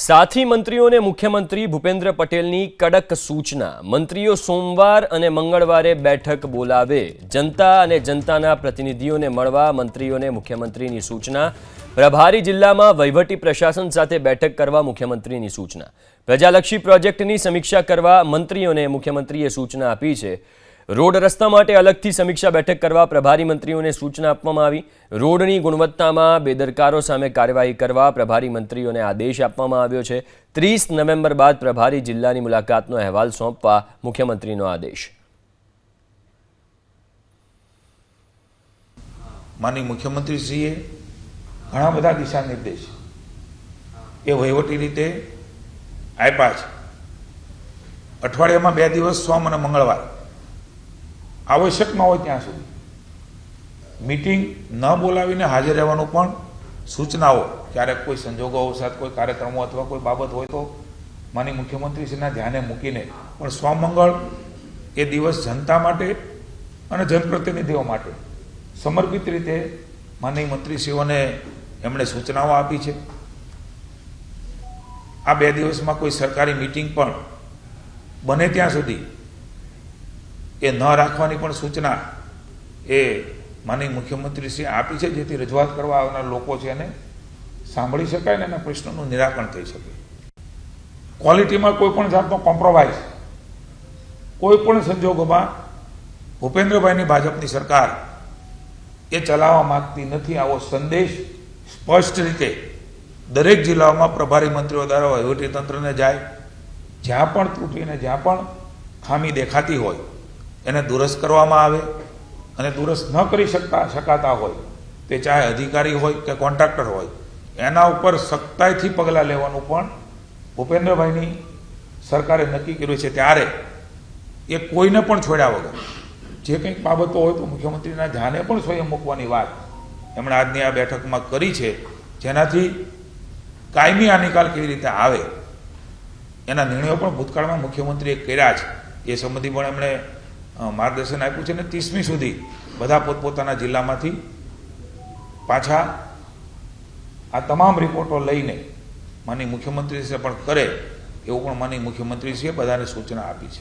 साथी मंत्रियों ने मुख्यमंत्री भूपेन्द्र पटेलनी कड़क सूचना। मंत्रीओ सोमवार और मंगळवारे बैठक बोलावे। जनता और जनताना प्रतिनिधिओने मळवा मंत्रीओने मुख्यमंत्रीनी सूचना। प्रभारी जिल्लामां वहीवटी प्रशासन साथे बैठक करवा मुख्यमंत्रीनी सूचना। प्रजालक्षी प्रोजेक्टनी समीक्षा करवा मंत्रीओने मुख्यमंत्रीए सूचना आपी छे। रोड रस्ता माटे अलगथी समीक्षा बैठक करवा प्रभारी मंत्रीओने सूचना आपवामां आवी। रोडनी गुणवत्तामां बेदरकारो सामे कार्यवाही करवा प्रभारी मंत्रीओने आदेश आपवामां आव्यो छे। 30 नवेम्बर बाद प्रभारी जिल्लानी मुलाकातनो अहेवाल सोंपवा मुख्यमंत्रीनो आदेश। माननीय मुख्यमंत्रीश्रीए घणा बधा दिशा निर्देश ए वहीवटी रीते आप्या छे। अठवाडियामां 2 दिवस सोम अने मंगळवार आवश्यक न हो त्या सुधी मीटिंग न बोलावीने हाजर रहेवानुं पण सूचनाओ। क्यारेक कोई संजोगो अवसाद कोई कार्यक्रमों अथवा कोई बाबत होय तो माननीय मुख्यमंत्रीश्रीना ध्याने मूकीने पण सोम मंगळ ए दिवस जनता माटे अने जनप्रतिनिधिओ माटे समर्पित रीते माननीय मंत्रीश्रीओने एमणे सूचनाओ आपी छे। आ 2 दिवसमां कोई सरकारी मीटिंग पण बने त्यां सुधी ए न राखवानी पण सूचना ए माननीय मुख्यमंत्रीश्रीए आपी छे, जेथी रजूआत करवा आवनार लोको छे एने सांभळी शकाय ने एना प्रश्नोनुं निराकरण थई शके। क्वॉलिटीमां कोईपण जातनो कॉम्प्रोमाइज कोईपण संजोगोमां भूपेन्द्रभाईनी भाजपनी सरकार ए चलाववा मागती नथी। आवो संदेश स्पष्ट रीते दरेक जिल्लाओमां प्रभारी मंत्रीओ द्वारा वहीवटी तंत्रने जाय। ज्यां पण त्रुटिने ज्यां पण खामी देखाती होय एने दुरुस्त करवामां आवे अने दुरुस्त न करी शकाता होय ते चाहे अधिकारी होय के कॉन्ट्राक्टर होय एना उपर सख्ताईथी पगलां लेवानुं पण भूपेन्द्रभाईनी सरकारे नक्की कर्युं छे। त्यारे ए कोईने पण छोड्या वगर जे कंईक बाबतो होय तो मुख्यमंत्रीना ध्याने पण स्वयं मूकवानी वात एमणे आजनी आ बेठकमां करी छे, जेनाथी कायमी आ निकाल केवी रीते आवे एना निर्णयो पण भूतकाळमां मुख्यमंत्रीए कर्या छे। ए संबंधी पण एमणे मार्गदर्शन आप्युं छे ने 30મી सुधी बधा पोतपोताना जिल्लामांथी पाछा आ तमाम रिपोर्टो लईने माननीय मुख्यमंत्रीश्रीए पण करे एवुं पण माननीय मुख्यमंत्रीश्रीए बधाने सूचना आपी छे।